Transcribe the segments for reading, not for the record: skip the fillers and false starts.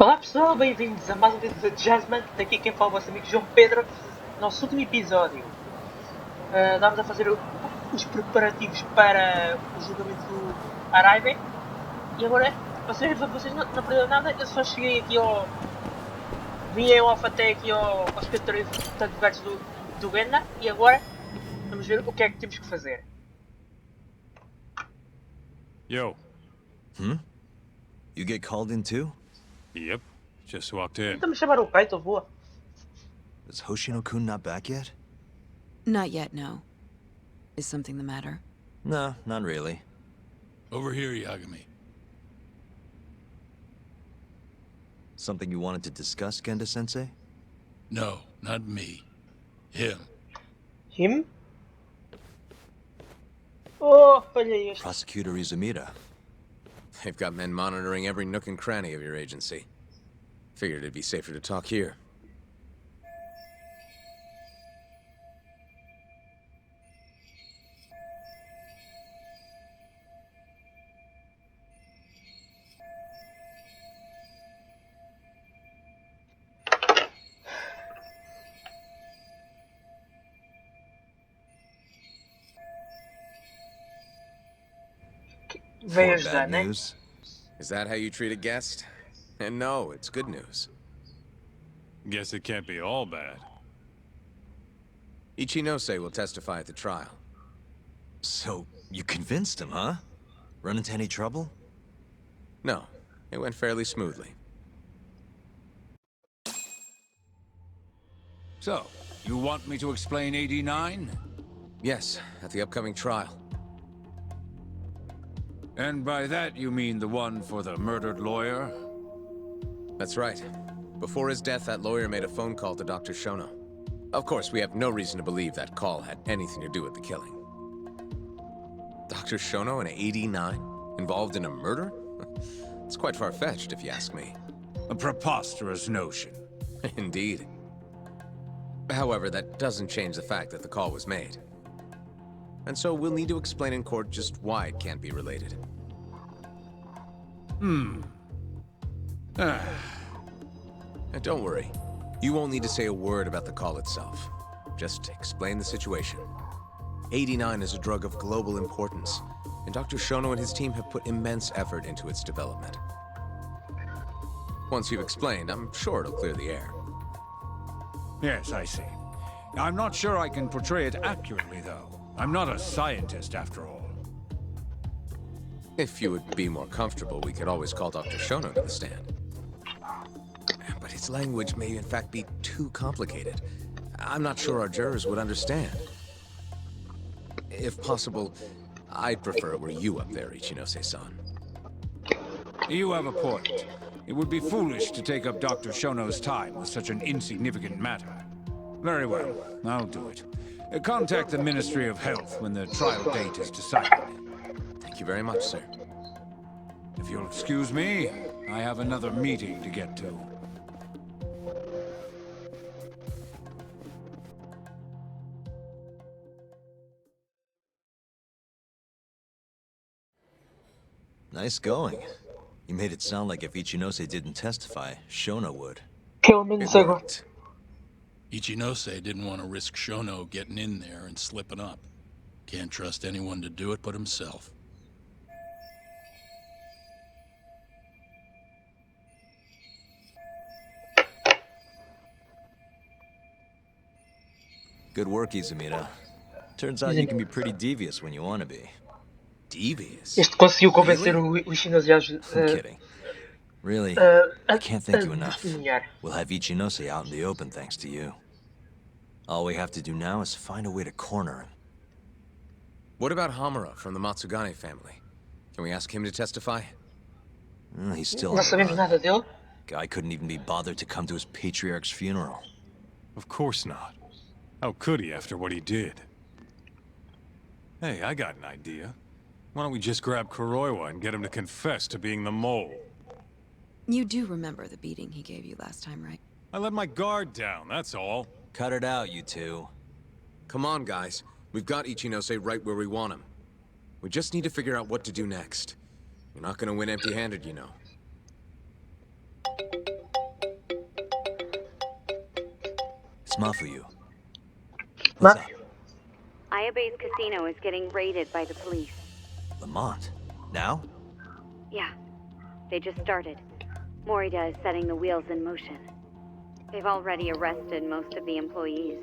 Olá pessoal, bem-vindos a mais um vídeo de Jasmine. Daqui quem fala é o vosso amigo João Pedro. Nosso último episódio, estávamos a fazer os preparativos para o julgamento do Araibe. E agora, vocês não perderam nada, eu só cheguei aqui ao... Vim em off até aqui ao escritório de advogados do Genda. E agora, vamos ver o que é que temos que fazer. Yo. You get called in too? Yep. Just walked in. Tentamos chamar o Kaito, boa. Is Hoshino-kun not back yet? Not yet, no. Is something the matter? No, not really. Over here, Yagami. Something you wanted to discuss, Genda-sensei? No, not me. Him. Him? Oh, falhei este. Prosecutor Izumida. They've got men monitoring every nook and cranny of your agency. Figured it'd be safer to talk here. Veio For ajudar, bad né? news? Is that how you treat a guest? And no, it's good news. Guess it can't be all bad. Ichinose will testify at the trial. So, you convinced him, huh? Run into any trouble? No, it went fairly smoothly. So, you want me to explain 89? Yes, at the upcoming trial. And by that you mean the one for the murdered lawyer? That's right. Before his death, that lawyer made a phone call to Dr. Shno. Of course, we have no reason to believe that call had anything to do with the killing. Dr. Shno in 89? Involved in a murder? It's quite far-fetched, if you ask me. A preposterous notion. Indeed. However, that doesn't change the fact that the call was made. And so we'll need to explain in court just why it can't be related. And don't worry. You won't need to say a word about the call itself. Just explain the situation. 89 is a drug of global importance, and Dr. Shno and his team have put immense effort into its development. Once you've explained, I'm sure it'll clear the air. Yes, I see. I'm not sure I can portray it accurately, though. I'm not a scientist, after all. If you would be more comfortable, we could always call Dr. Shno to the stand. But his language may in fact be too complicated. I'm not sure our jurors would understand. If possible, I'd prefer it were you up there, Ichinose-san. You have a point. It would be foolish to take up Dr. Shono's time with such an insignificant matter. Very well, I'll do it. Contact the Ministry of Health when the trial date is decided. Thank you very much, sir. If you'll excuse me, I have another meeting to get to. Nice going. You made it sound like if Ichinose didn't testify, Shona would. Pelo menos It agora. worked. Ichinose didn't want to risk Shno getting in there and slipping up. Can't trust anyone to do it but himself. Good work, Izumida. Turns out you can be pretty devious when you want to be. Devious. Este conseguiu convencer o chinês I'm kidding. Really, I can't thank you enough. testemunhar. We'll have Ichinose out in the open thanks to you. All we have to do now is find a way to corner him. What about Hamura from the Matsugane family? Can we ask him to testify? He's still Não on the sabemos run. nada dele. Guy couldn't even be bothered to come to his patriarch's funeral. Of course not. How could he after what he did? Hey, I got an idea. Why don't we just grab Kruaiwia and get him to confess to being the mole? You do remember the beating he gave you last time, right? I let my guard down, that's all. Cut it out, you two. Come on, guys. We've got Ichinose right where we want him. We just need to figure out what to do next. You're not gonna win empty-handed, you know. Mafuyu. What's up? Máfio. Ayabe's casino is getting raided by the police. Lamont? Now? Yeah, they just started. Morida is setting the wheels in motion. They've already arrested most of the employees.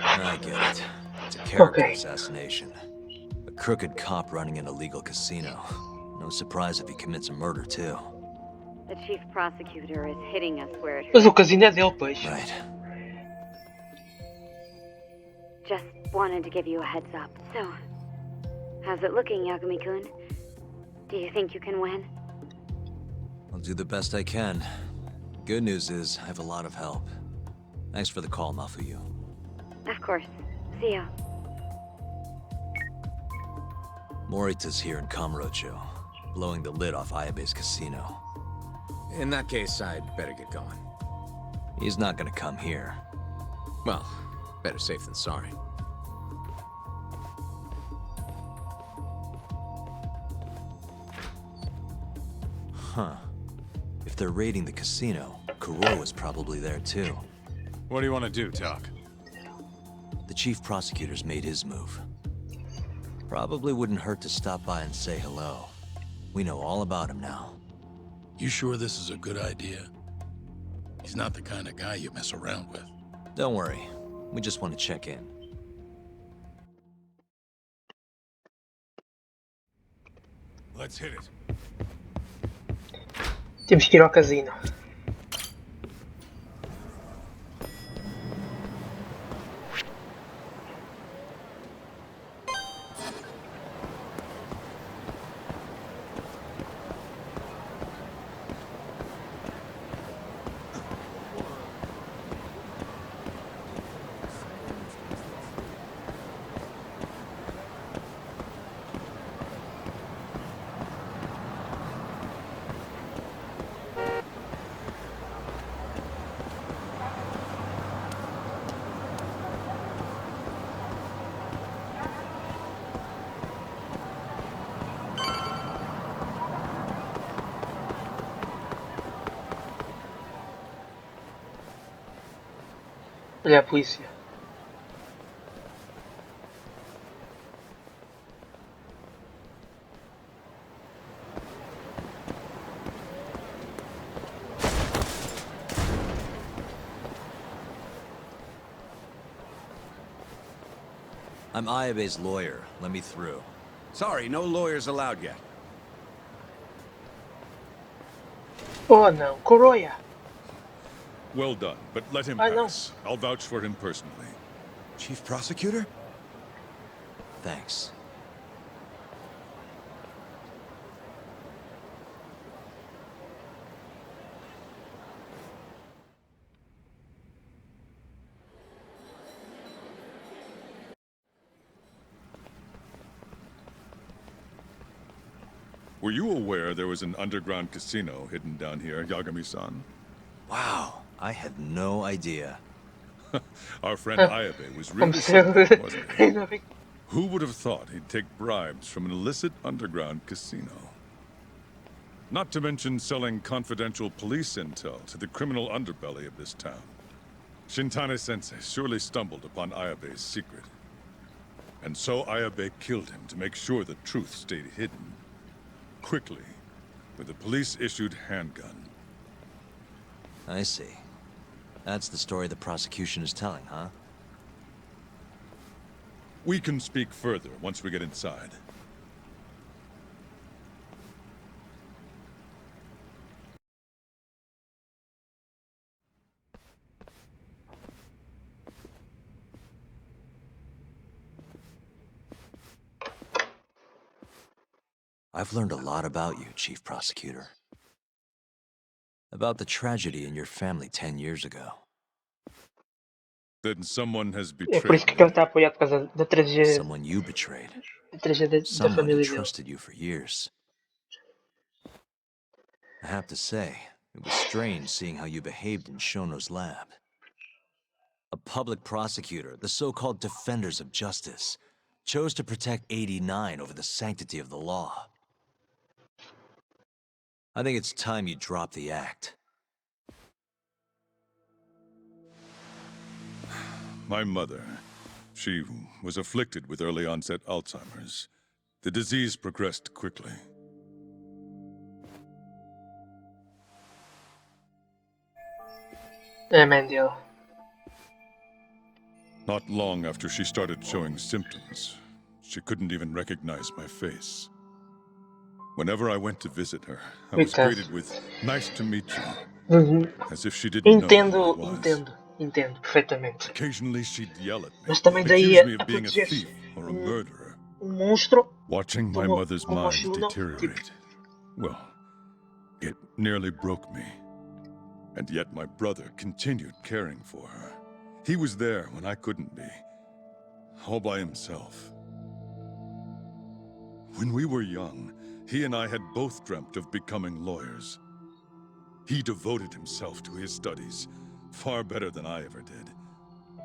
I get it. It's a character Ok. assassination. A crooked cop running an illegal casino. No surprise if he commits a murder, too. The chief prosecutor is hitting us where it Mas o hurts. casino é dele, pois. Right. Just wanted to give you a heads up. So, how's it looking, Yagami-kun? Do you think you can win? I'll do the best I can. Good news is, I have a lot of help. Thanks for the call, Mafuyu. Of course. See ya. Morita's here in Kamurocho, blowing the lid off Ayabe's casino. In that case, I'd better get going. He's not gonna come here. Well, better safe than sorry. Huh. If they're raiding the casino, Kuroiwa's probably there too. What do you want to do, Doc? The chief prosecutor's made his move. Probably wouldn't hurt to stop by and say hello. We know all about him now. You sure this is a good idea? He's not the kind of guy you mess around with. Don't worry. We just want to check in. Let's hit it. Temos que ir ao casino. Olha a polícia. I'm Ayabe's lawyer. Let me through. Sorry, no lawyers allowed yet. Oh não, Kuroiwa. Well done, but let him I know. pass. I'll vouch for him personally. Chief Prosecutor? Thanks. Were you aware there was an underground casino hidden down here, Yagami-san? Wow, I had no idea. Our friend Ayabe was Como really se something, wasn't he? ainda bem. Who would have thought he'd take bribes from an illicit underground casino? Not to mention selling confidential police intel to the criminal underbelly of this town. Shintane-sensei surely stumbled upon Ayabe's secret. And so Ayabe killed him to make sure the truth stayed hidden. Quickly, with a police-issued handgun. I see. That's the story the prosecution is telling, huh? We can speak further once we get inside. I've learned a lot about you, Chief Prosecutor. About the tragedy in your family 10 years ago. Then someone has É por isso betrayed que ele me. está apoiado por causa da tragédia, Someone you betrayed. da Someone who família dele. trusted you for years. I have to say, it was strange seeing how you behaved in Shno's lab. A public prosecutor, the so-called defenders of justice, chose to protect 89 over the sanctity of the law. I think it's time you drop the act. my mother. She was afflicted with early onset Alzheimer's. The disease progressed quickly. Mendel. Not long after she started showing symptoms, she couldn't even recognize my face. Whenever I went to visit her, I was greeted with, "Nice to meet you," as if she didn't know who I was. Entendo perfeitamente. Occasionally she'd yell at me, Mas também daí accuse me a of being a proteger-se thief or a murderer. monstro Watching my como, mother's como o mind shno, tipo, deteriorate, well, it nearly broke me. And yet my brother continued caring for her. He was there when I couldn't be, all by himself. When we were young, he and I had both dreamt of becoming lawyers. He devoted himself to his studies, far better than I ever did.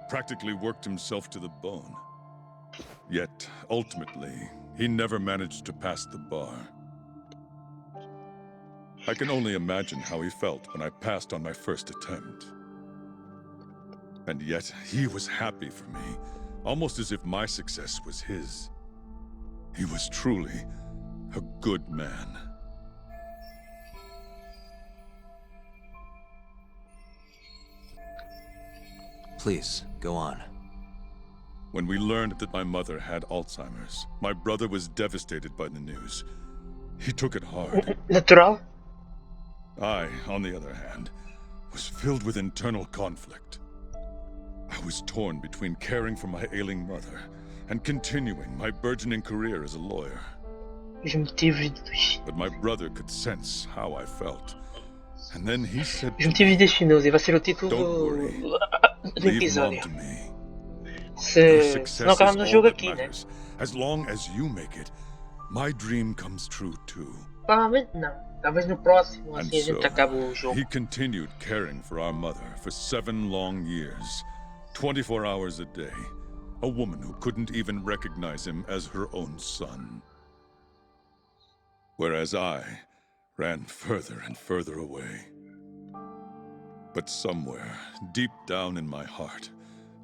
Practically worked himself to the bone. Yet, ultimately, he never managed to pass the bar. I can only imagine how he felt when I passed on my first attempt. And yet, he was happy for me, almost as if my success was his. He was truly a good man. Please, go on. When we learned that my mother had Alzheimer's, my brother was devastated by the news. He took it hard. Natural? I, on the other hand, was filled with internal conflict. I was torn between caring for my ailing mother and continuing my burgeoning career as a lawyer. Os motivos But my brother could sense how I felt. And then he said Os to motivos me, das chinosas vai ser o título "Don't worry. do Leave Mom episódio. to me. Your Se não success is acabamos o all jogo that aqui, né? matters. As long as you make it, my dream comes true too." Provavelmente não. Talvez no próximo, And assim a gente so, acaba o jogo. he continued caring for our mother for 7 long years, 24 hours a day. A woman who couldn't even recognize him as her own son. Whereas I ran further and further away. But somewhere, deep down in my heart,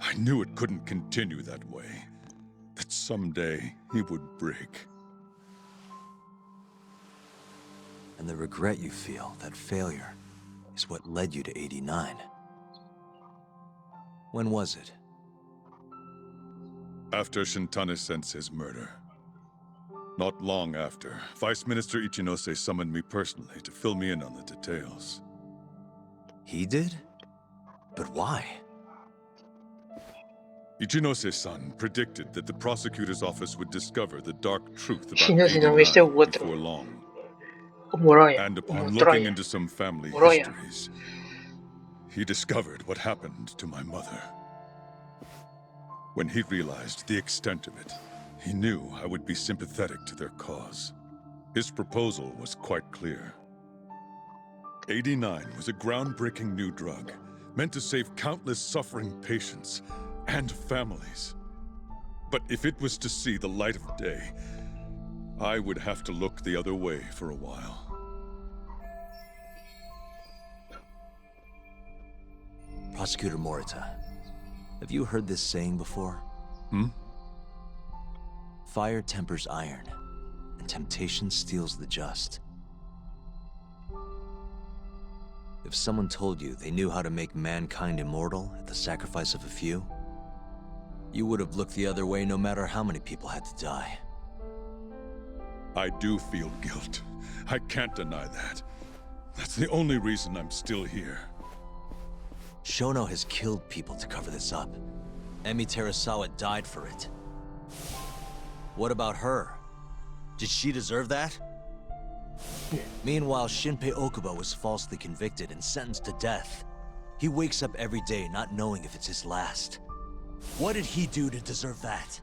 I knew it couldn't continue that way. That someday he would break. And the regret you feel, that failure, is what led you to 89. When was it? After Shintane-sensei's murder. Not long after, Vice Minister Ichinose summoned me personally to fill me in on the details. He did? But why? Ichinose-san predicted that the prosecutor's office would discover the dark truth about Chinose não, este é o 89 outro. before long. O Moroia. And O upon looking Troia. into some family Moroia. histories, he discovered what happened to my mother. When he realized the extent of it, he knew I would be sympathetic to their cause. His proposal was quite clear. 89 was a groundbreaking new drug, meant to save countless suffering patients and families. But if it was to see the light of day, I would have to look the other way for a while. Prosecutor Morita, have you heard this saying before? Fire tempers iron, and temptation steals the just. If someone told you they knew how to make mankind immortal at the sacrifice of a few, you would have looked the other way no matter how many people had to die. I do feel guilt. I can't deny that. That's the only reason I'm still here. Shno has killed people to cover this up. Emi Terasawa died for it. What about her? Did she deserve that? Meanwhile, Shinpei Okuba was falsely convicted and sentenced to death. He wakes up every day not knowing if it's his last. What did he do to deserve that?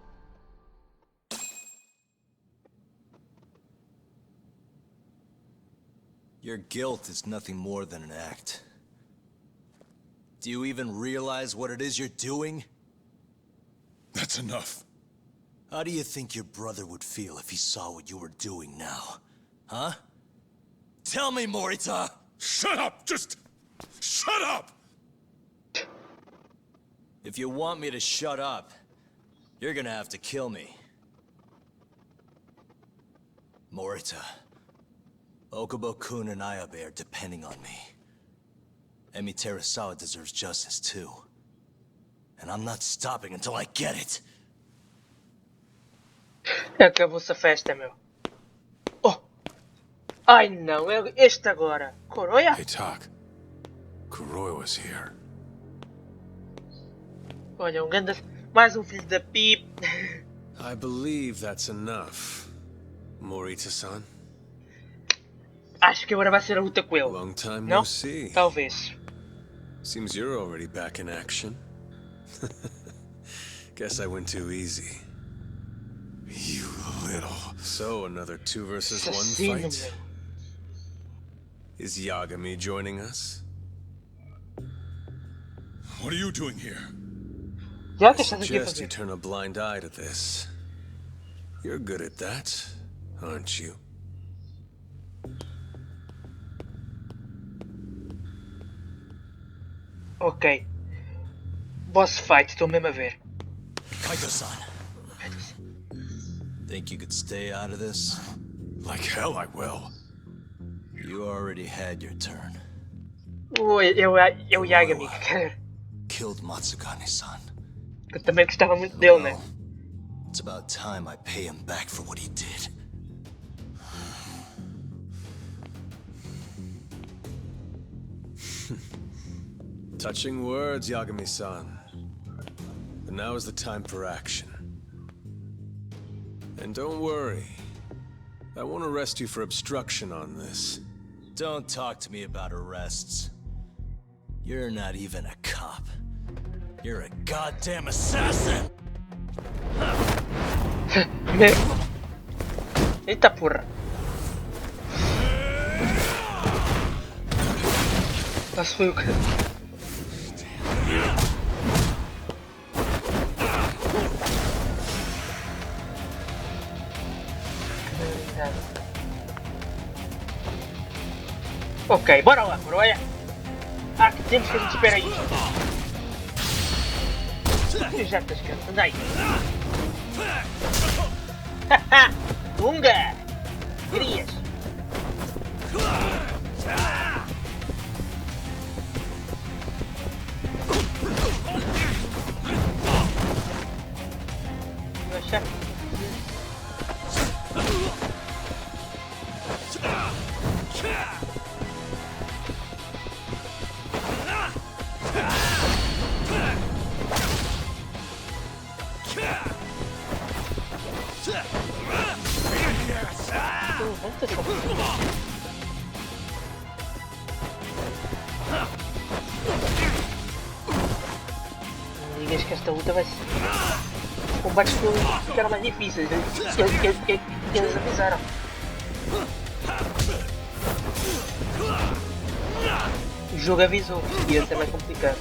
Your guilt is nothing more than an act. Do you even realize what it is you're doing? That's enough. How do you think your brother would feel if he saw what you were doing now? Huh? Tell me, Morita! Shut up! Just shut up! If you want me to shut up, you're gonna have to kill me. Morita, Okubo-kun and Ayabe are depending on me. Emi Terasawa deserves justice too. And I'm not stopping until I get it. Acabou-se a festa, meu. Oh! Ai não, é este agora. Kruaiwia? Hey, Tak. Kruaiwia's here. Olha, mais um filho da Pip. I believe that's enough, Morita-san. Acho que agora vai ser a luta com ele. Long time Não? no see. Talvez. Seems you're already back in action. Guess I went too easy. You little... So, another 2 versus 1 Assassino, fight? meu. Is Yagami joining us? What are you doing here? Já I que estás aqui a suggest you fazer? turn a blind eye to this. You're good at that, aren't you? Ok. Boss fight, estou mesmo a ver. Kaito-san, think you could stay out of this? Like hell I will. You already had your turn. Oi, eu Yagami, Killed Matsugane-san. que eu também gostava muito dele, né? Well, it's about time I pay him back for what he did. Touching words, Yagami-san. But now is the time for action. And don't worry. I won't arrest you for obstruction on this. Don't talk to me about arrests. You're not even a cop. You're a goddamn assassin! Eita porra. Mas foi o que... Ok, bora lá, Kruaiwia. Ah, que temos que a gente espera isto. Tu já estás canto, anda aí. Haha, Unga! Querias? Eu achar que... Vamos ter Não digas que esta luta vai ser... Os combates ficaram mais difíceis. Eles avisaram. O jogo avisou que ia ser mais complicado.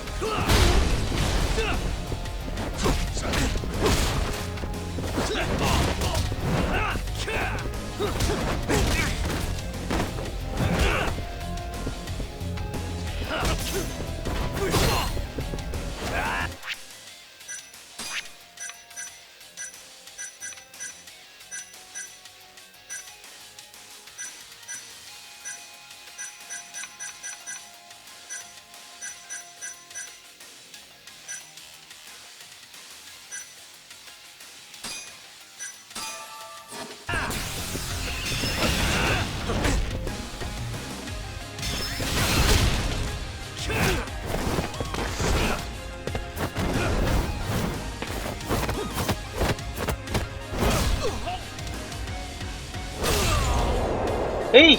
Ei!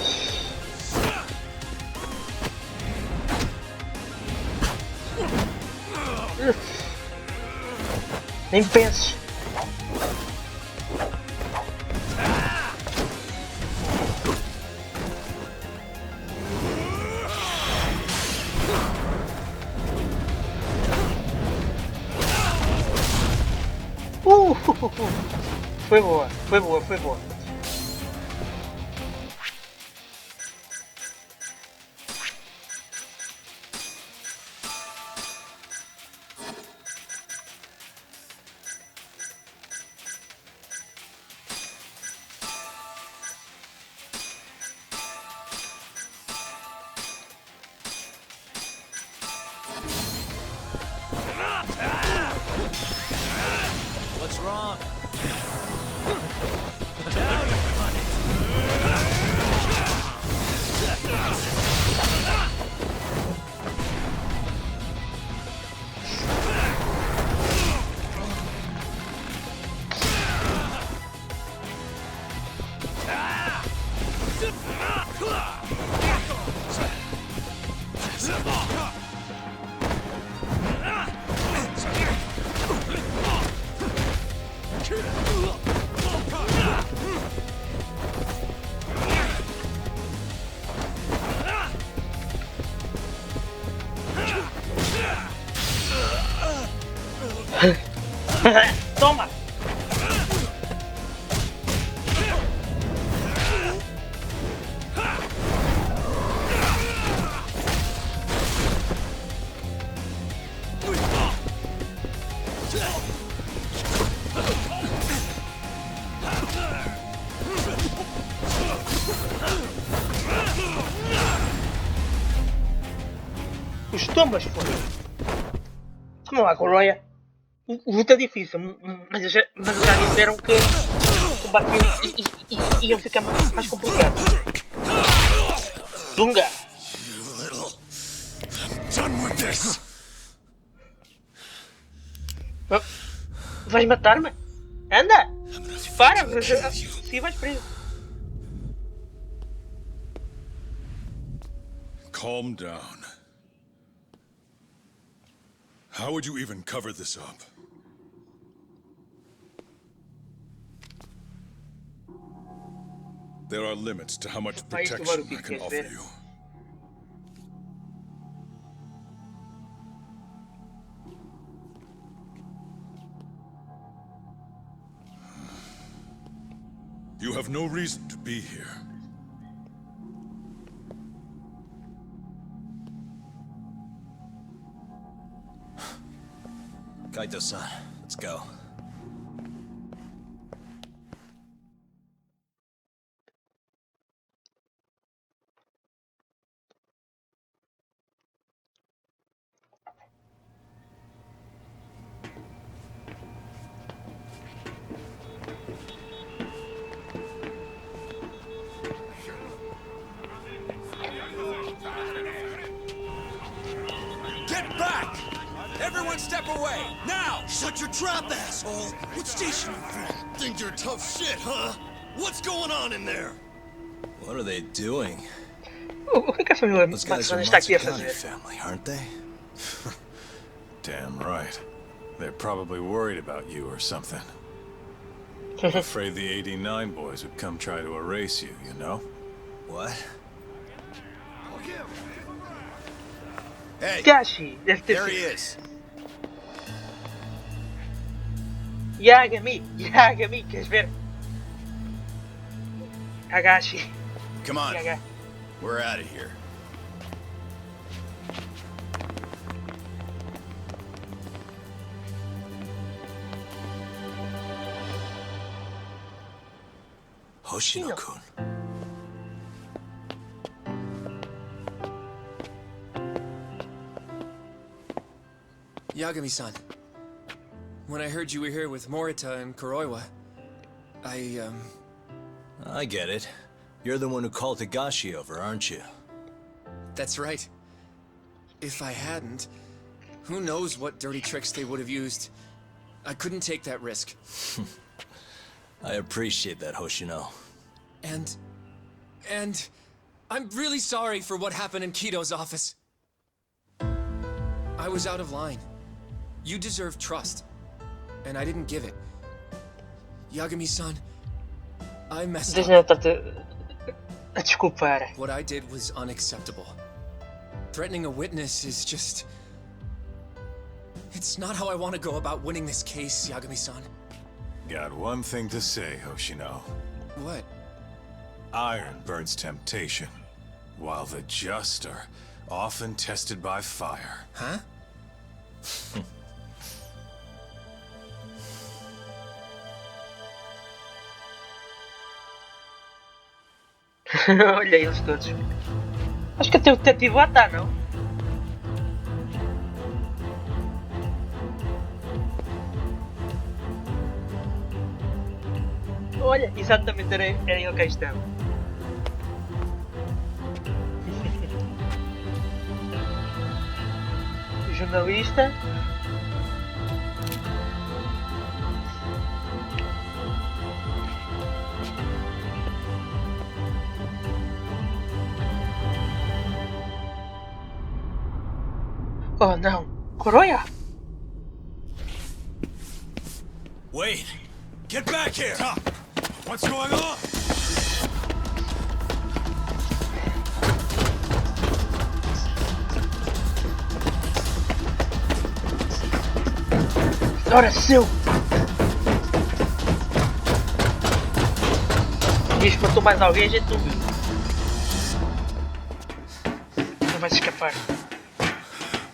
Nem penses. Foi boa, foi boa, foi boa. What's wrong? Toma! Os tomas foram. Como lá, Kruaiwia? Luta é difícil, mas já disseram que o combate ia ficar mais complicado. Dunga! Vais matar-me? Anda! Dispara! Se vais preso. Calm down. How would you even cover this up? There are limits to how much protection I can offer you. You have no reason to be here. Kaito-san, let's go. Get back! Everyone step away, now! Shut your trap, asshole! What station you from? Think you're tough shit, huh? What's going on in there? What are they doing? O que a família Those guys are está aqui a Matsukane's fazer? family, aren't they? Damn right. They're probably worried about you or something. Afraid the 89 boys would come try to erase you, you know? What? Hey, Gashi, deve ter there he sido. is. Yagami, queres ver? Agashi. Come on, Yaga. we're out of here. Hoshino-kun. Yagami-san, when I heard you were here with Morita and Kruaiwia, I get it. You're the one who called Higashi over, aren't you? That's right. If I hadn't, who knows what dirty tricks they would have used. I couldn't take that risk. I appreciate that, Hoshino. And I'm really sorry for what happened in Kito's office. I was out of line. You deserve trust, and I didn't give it. Yagami-san, I messed up. Deixa-me a desculpar. What I did was unacceptable. Threatening a witness is just... It's not how I want to go about winning this case, Yagami-san. Got one thing to say, Hoshino. What? Iron burns temptation, while the just are often tested by fire. Huh? Olha eles todos. Acho que até o detetive lá está, não? Olha, exatamente era ele que aí estava. O jornalista. Oh não, Kruaiwia! Wait! Get back here! What's going on? Ora seu! Diz que matou mais alguém, a gente não viu. Não vais escapar.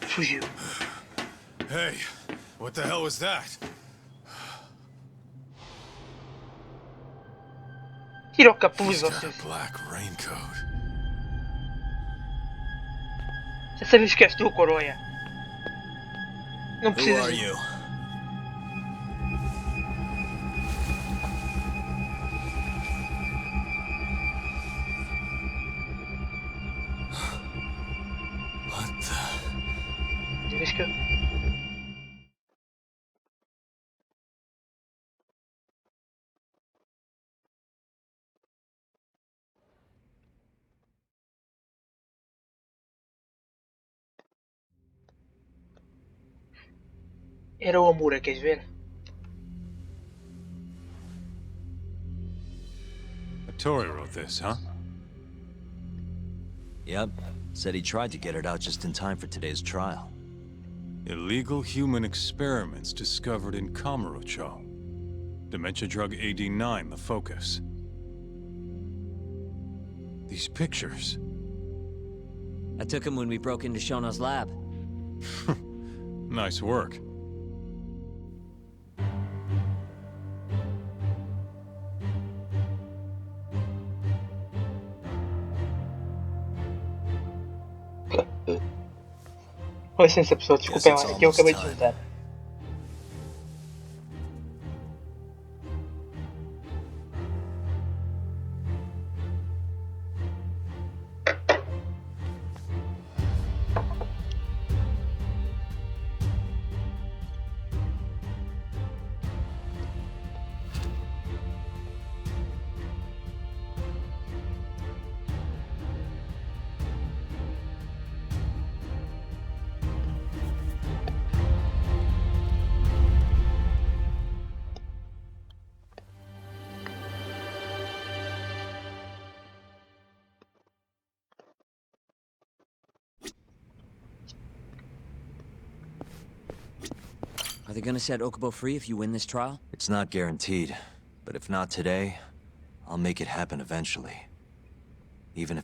Fugiu. Hey, what the hell was that? Tira o capuz, He's got vocês. a black raincoat. Já sabes que és tu, Kruaiwia. Não Who precisas. are you? What the... Vês que... Era o Amura, queres ver? A Tory wrote this, huh? Yep. Said he tried to get it out just in time for today's trial. Illegal human experiments discovered in Kamurocho. Dementia drug AD9, the focus. These pictures. I took him when we broke into Shno's lab. Nice work. Com licença pessoal, desculpem lá, que eu acabei de juntar. Are they gonna set Okubo free if you win this trial? It's not guaranteed, but if not today, I'll make it happen eventually. Even if...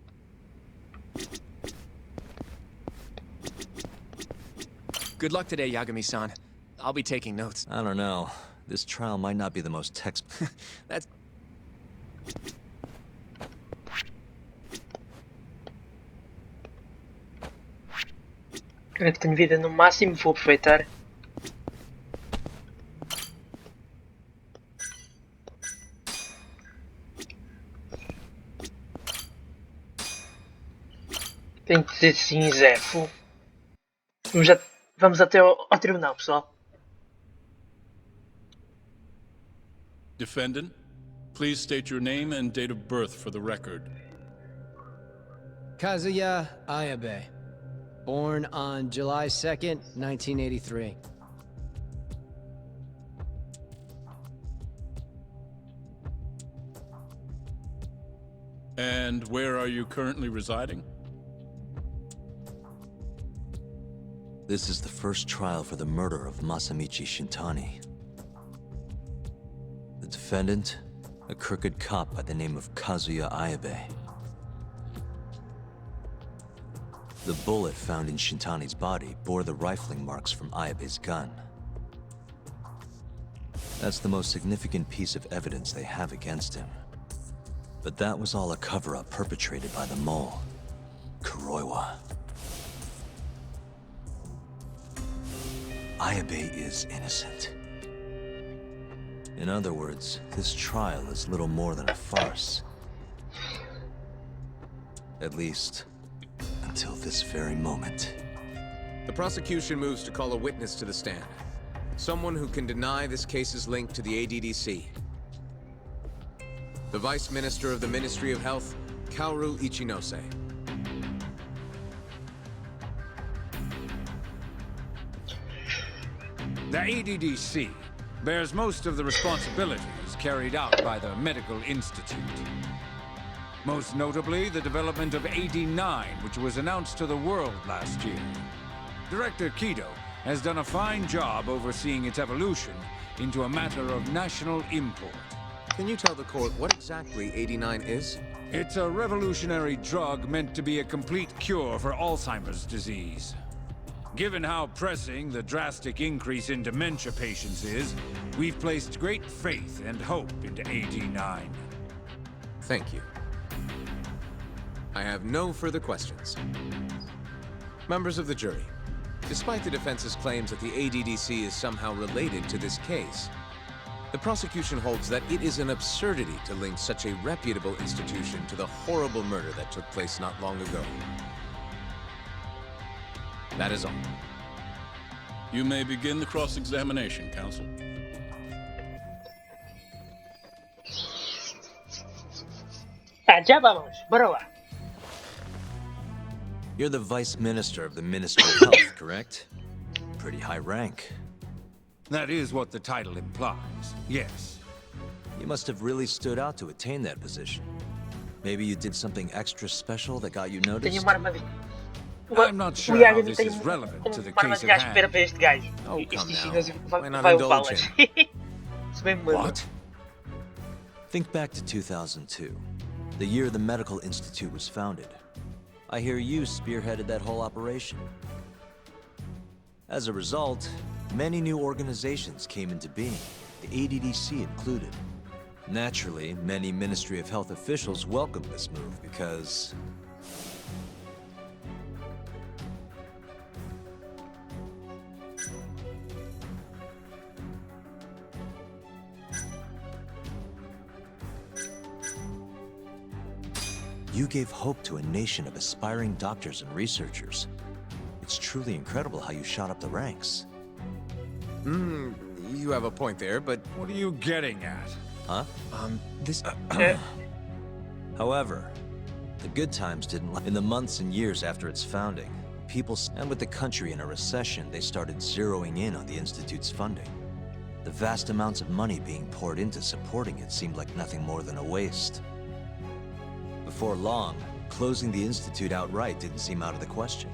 Good luck today, Yagami-san. I'll be taking notes. I don't know. This trial might not be the most text... That's... Agora que tenho vida no máximo, vou aproveitar. Tem que dizer sim, Zé. Vamos até ao tribunal, pessoal. Defendant, please state your name and date of birth for the record. Kazuya Ayabe. Born on July 2nd, 1983. And where are you currently residing? This is the first trial for the murder of Masamichi Shintani. The defendant, a crooked cop by the name of Kazuya Ayabe. The bullet found in Shintani's body bore the rifling marks from Ayabe's gun. That's the most significant piece of evidence they have against him. But that was all a cover-up perpetrated by the mole, Kruaiwia. Ayabe is innocent. In other words, this trial is little more than a farce. At least, until this very moment. The prosecution moves to call a witness to the stand. Someone who can deny this case's link to the ADDC. The Vice Minister of the Ministry of Health, kruaiwia. The ADDC bears most of the responsibilities carried out by the Medical Institute. Most notably, the development of AD9, which was announced to the world last year. Director Kido has done a fine job overseeing its evolution into a matter of national import. Can you tell the court what exactly AD9 is? It's a revolutionary drug meant to be a complete cure for Alzheimer's disease. Given how pressing the drastic increase in dementia patients is, we've placed great faith and hope into AD9. Thank you. I have no further questions. Members of the jury, despite the defense's claims that the ADDC is somehow related to this case, the prosecution holds that it is an absurdity to link such a reputable institution to the horrible murder that took place not long ago. That is all. You may begin the cross-examination, counsel. Já vamos, bora lá. You're the Vice Minister of the Ministry of Health, correct? Pretty high rank. That is what the title implies, yes. You must have really stood out to attain that position. Maybe you did something extra special that got you noticed? I'm not sure how this is relevant to the case at hand. Oh, come now. Why not indulge him? What? Think back to 2002, the year the Medical Institute was founded. I hear you spearheaded that whole operation. As a result, many new organizations came into being, the ADDC included. Naturally, many Ministry of Health officials welcomed this move because... you gave hope to a nation of aspiring doctors and researchers. It's truly incredible how you shot up the ranks. You have a point there, but... What are you getting at? Huh? This... However, the good times didn't last. In the months and years after its founding, people, and with the country in a recession, they started zeroing in on the Institute's funding. The vast amounts of money being poured into supporting it seemed like nothing more than a waste. Before long, closing the Institute outright didn't seem out of the question.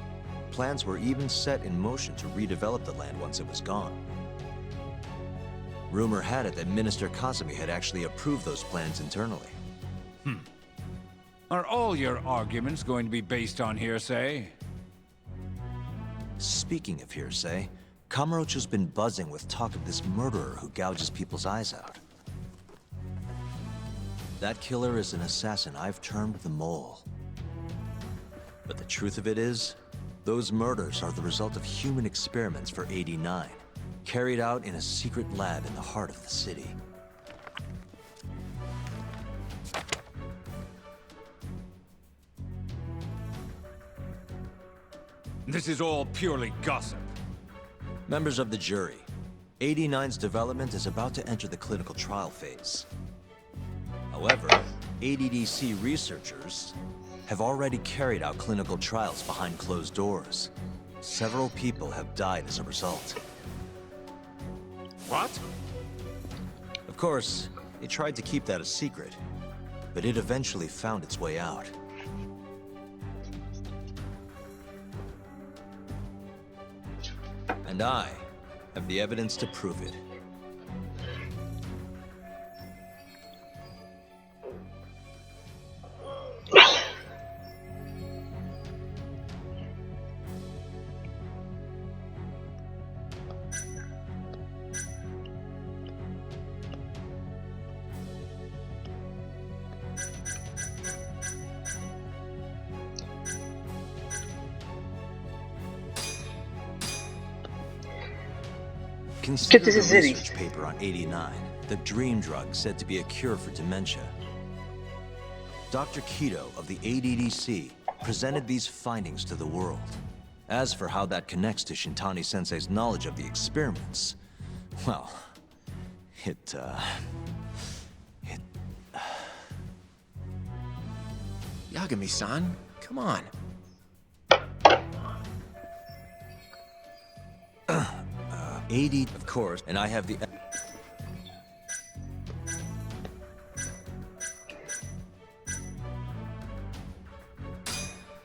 Plans were even set in motion to redevelop the land once it was gone. Rumor had it that Minister Kazumi had actually approved those plans internally. Are all your arguments going to be based on hearsay? Speaking of hearsay, Kamurocho's been buzzing with talk of this murderer who gouges people's eyes out. That killer is an assassin I've termed the Mole. But the truth of it is, those murders are the result of human experiments for AD9, carried out in a secret lab in the heart of the city. This is all purely gossip. Members of the jury, AD9's development is about to enter the clinical trial phase. However, ADDC researchers have already carried out clinical trials behind closed doors. Several people have died as a result. What? Of course, they tried to keep that a secret, but it eventually found its way out. And I have the evidence to prove it. Consider the research paper on 89, a dream drug said to be a cure for dementia. Dr. Kido of the ADDC presented these findings to the world. As for how that connects to Shintani-sensei's knowledge of the experiments, well, Yagami-san, come on. AD, of course, and I have the...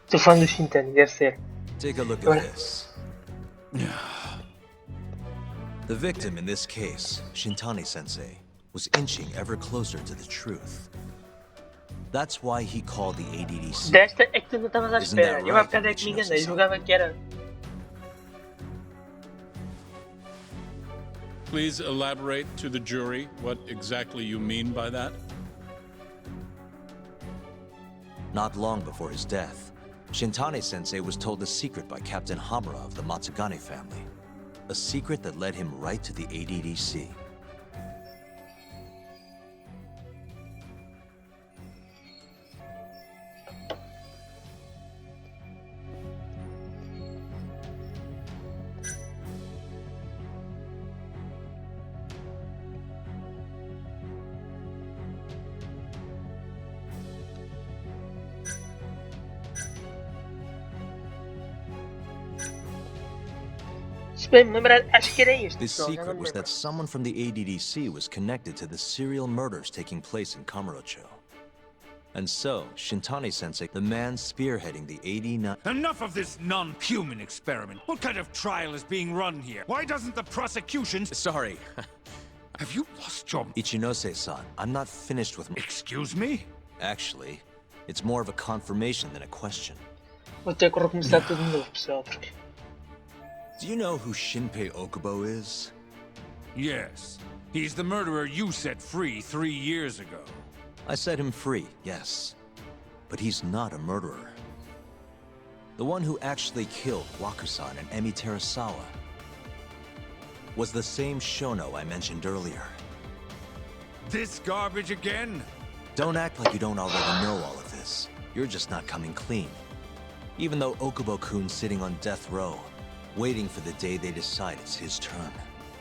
Estou falando do Shintani, deve ser. Take a look at this. The victim in this case, Shintani-sensei, was inching ever closer to the truth. That's why he called the ADDC. Desta é que tu não estavas à espera. Eu há bocado é que me enganei, julgava que era. Please elaborate to the jury what exactly you mean by that. Not long before his death, Shintani-sensei was told a secret by Captain Hamura of the Matsugane family. A secret that led him right to the ADDC. His secret was that someone from the ADDC was connected to the serial murders taking place in Kamurocho. And so, Shintani-sensei, the man spearheading the 89... Enough of this non-human experiment! What kind of trial is being run here? Why doesn't the prosecution... Sorry. Have you lost your... Ichinose-san, I'm not finished with... Excuse me? Actually, it's more of a confirmation than a question. Vou ter que recomeçar tudo de novo, pessoal, porque... Do you know who Shinpei Okubo is? Yes. He's the murderer you set free 3 years ago. I set him free, yes. But he's not a murderer. The one who actually killed Wakusan and Emi Terasawa was the same Shno I mentioned earlier. This garbage again? Don't act like you don't already know all of this. You're just not coming clean. Even though Okubo-kun's sitting on death row, waiting for the day they decide it's his turn.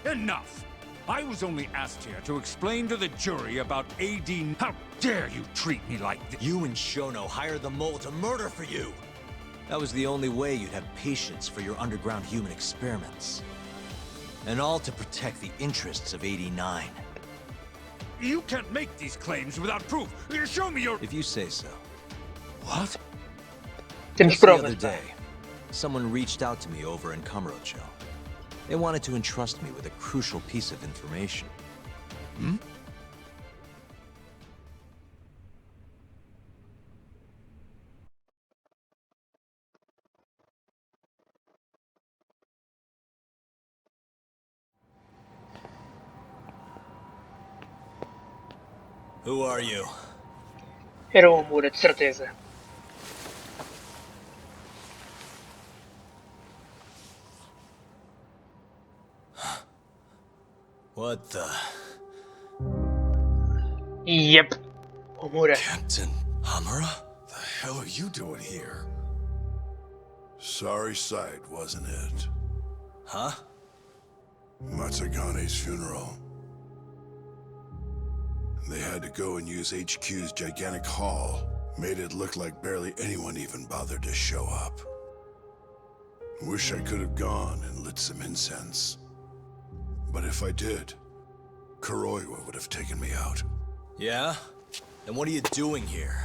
Enough! I was only asked here to explain to the jury about AD... How dare you treat me like this? You and Shno hired the mole to murder for you! That was the only way you'd have patience for your underground human experiments. And all to protect the interests of 89. You can't make these claims without proof. Show me your... If you say so. What? Just the other day, someone reached out to me over in Kamurocho. They wanted to entrust me with a crucial piece of information. Hmm? Who are you? Era o Amura, de certeza. What the? Yep. Amura. Captain Hamura? The hell are you doing here? Sorry sight, wasn't it? Huh? Matsugane's funeral. They had to go and use HQ's gigantic hall. Made it look like barely anyone even bothered to show up. Wish I could have gone and lit some incense. But if I did, Kruaiwia would have taken me out. Yeah? Then what are you doing here?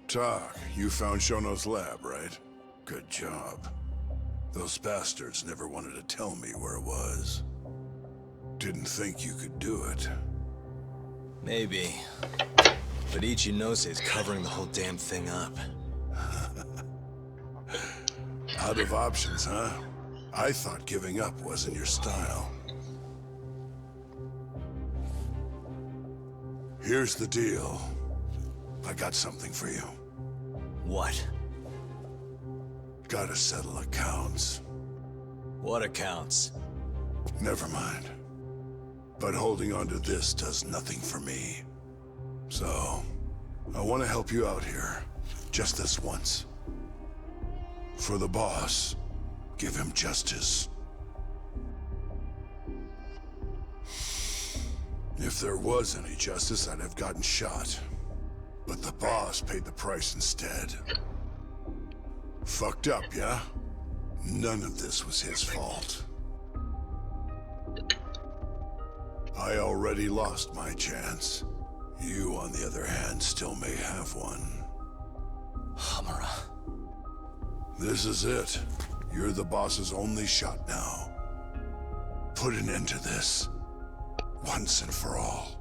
Tak, you found Shno's lab, right? Good job. Those bastards never wanted to tell me where it was. Didn't think you could do it. Maybe. But Ichinose is covering the whole damn thing up. Out of options, huh? I thought giving up wasn't your style. Here's the deal. I got something for you. What? Gotta settle accounts. What accounts? Never mind. But holding on to this does nothing for me. So, I want to help you out here. Just this once. For the boss, give him justice. If there was any justice, I'd have gotten shot. But the boss paid the price instead. Fucked up, yeah? None of this was his fault. I already lost my chance. You, on the other hand, still may have one. Hamura. This is it. You're the boss's only shot now. Put an end to this. Once and for all.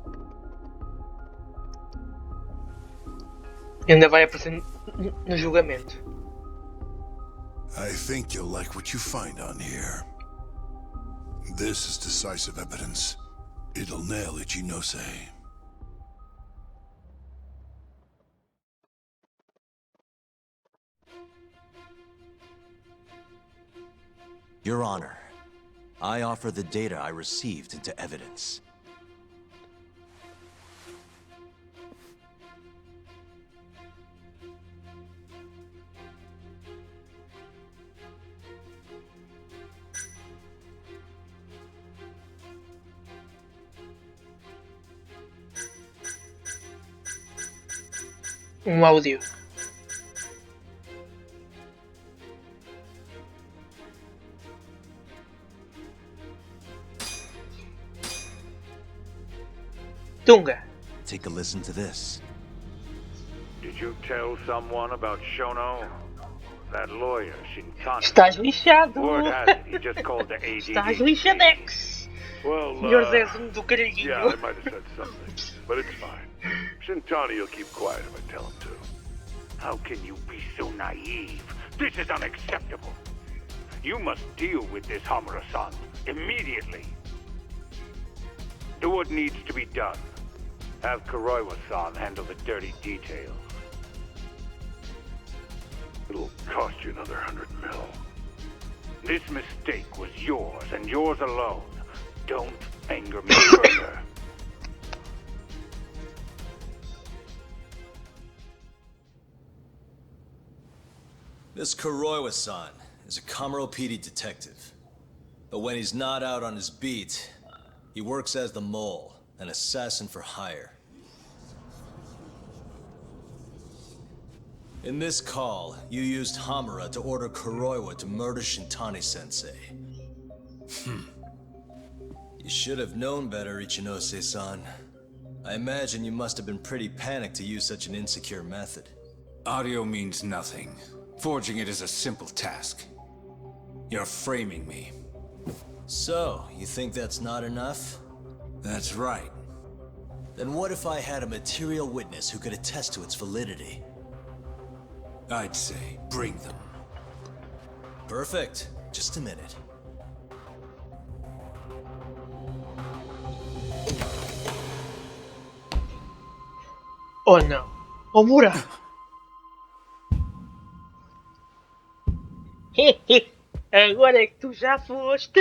Ainda vai aparecer no julgamento. I think you'll like what you find on here. This is decisive evidence. It'll nail Ichinose. Your Honor, I offer the data I received into evidence. Áudio. Tunga. Take a listen to this. Did you tell someone about Shno? That lawyer, Shintani. Estás lixado. Word has it, he just called the ADD. Estás lixadex. Well, Senhor Zezinho do caralhinho. yeah, I might have said something, but it's fine. Shintani will keep quiet if I tell him to. How can you be so naive? This is unacceptable. You must deal with this Hamura-san immediately. Do what needs to be done. Have Kruaiwia-san handle the dirty details. It'll cost you another 100 mil. This mistake was yours and yours alone. Don't anger me further. This Kruaiwia-san is a Kamuro PD detective. But when he's not out on his beat, he works as the mole, an assassin for hire. In this call, you used Hamura to order Kruaiwia to murder Shintani-sensei. You should have known better, Ichinose-san. I imagine you must have been pretty panicked to use such an insecure method. Audio means nothing. Forging it is a simple task. You're framing me. So, you think that's not enough? That's right. Then what if I had a material witness who could attest to its validity? I'd say, bring them. Perfect. Just a minute. Oh não. Oh Mura. Agora é que tu já foste.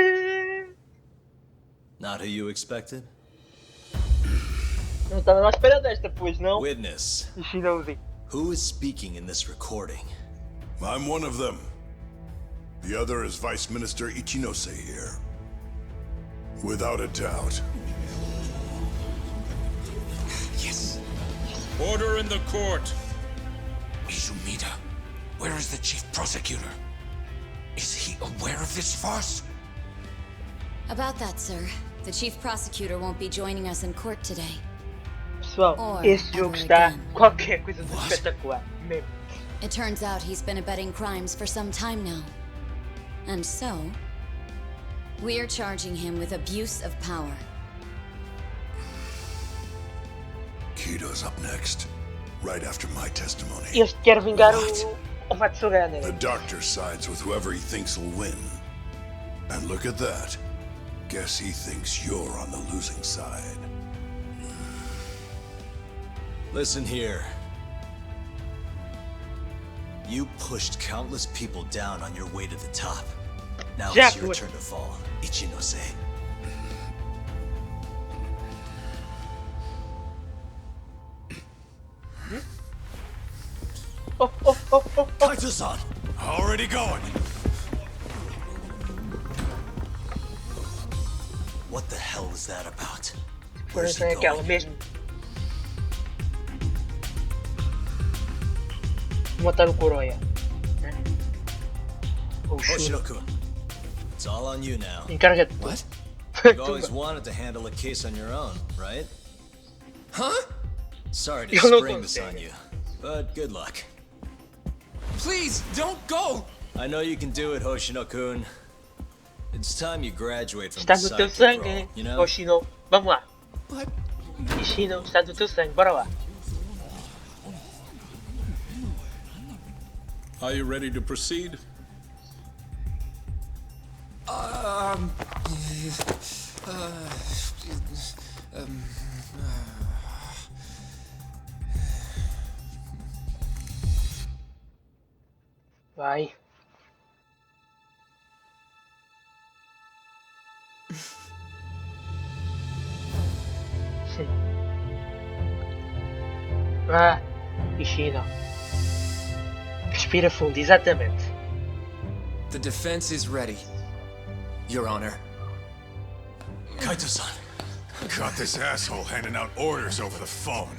Not who you expected? Não estava à espera desta, pois não? Witness. Shinozi. Who is speaking in this recording? I'm one of them. The other is Vice Minister Ichinose here. Without a doubt. Yes. Order in the court. Izumida, where is the chief prosecutor? Is he aware of this farce? About that, sir. The chief prosecutor won't be joining us in court today. Pessoal, este jogo está qualquer coisa de espetacular, mesmo. It turns out he's been abetting crimes for some time now. And so, we're charging him with abuse of power. Kito's up next, right after my testimony. Este quer vingar o Matsugane. The doctor sides with whoever he thinks will win. And look at that. Guess he thinks you're on the losing side. Listen here. You pushed countless people down on your way to the top. Now Já it's your foi. turn to fall, Ichinose. Oh, oh, oh, oh, oh. Kaito-san! Already going. What the hell was that about? Por Where's isso he é aquela going? mesmo. Matar o Kuroya. O shno. Hoshino-kun, it's all on you now. Encarga-te. What? You've always wanted to handle a case on your own, right? Huh? Sorry to Eu não spring this on consigo. you, but good luck. Please, don't go! I know you can do it, Hoshino-kun. It's time you graduate from Está the no teu sidekick sangue, role, you know? oh shno. Vamos lá. But... Shno, está no teu sangue. Bora lá. Are you ready to proceed? Vai. Sim. Vá. Shno. Respira fundo, exatamente. The defense is ready, Your Honor. Kaito-san. Got this asshole handing out orders over the phone.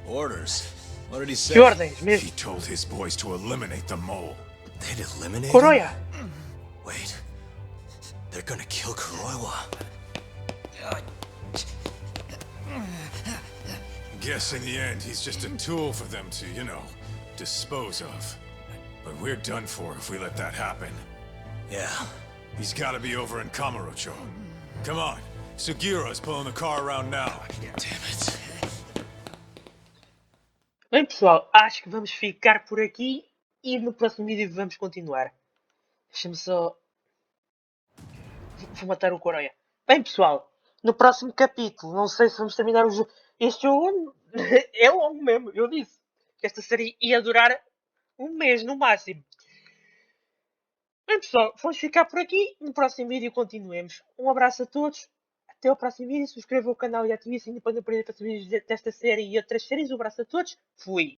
Orders? What did he say? Que ordens, He mesmo? told his boys to eliminate the mole. They'd eliminate Kuroya. him? Wait. They're gonna kill Kruaiwia. Guess in the end, he's just a tool for them to, you know, dispose of. But we're done for if we let that happen. Yeah. He's gotta be over in Kamurocho. Come on. Sugiura's pulling the car around now. Damn it. Bem pessoal, acho que vamos ficar por aqui e no próximo vídeo vamos continuar. Deixa-me só... Vou matar o Kuroya. Bem pessoal, no próximo capítulo, não sei se vamos terminar o jogo. Este jogo é longo mesmo, eu disse. Que esta série ia durar um mês no máximo. Bem pessoal, vamos ficar por aqui. No próximo vídeo continuemos. Um abraço a todos. Até ao próximo vídeo. Subscrevam o canal e ativem o sininho para não perder os próximos vídeos desta série e outras séries. Um abraço a todos. Fui.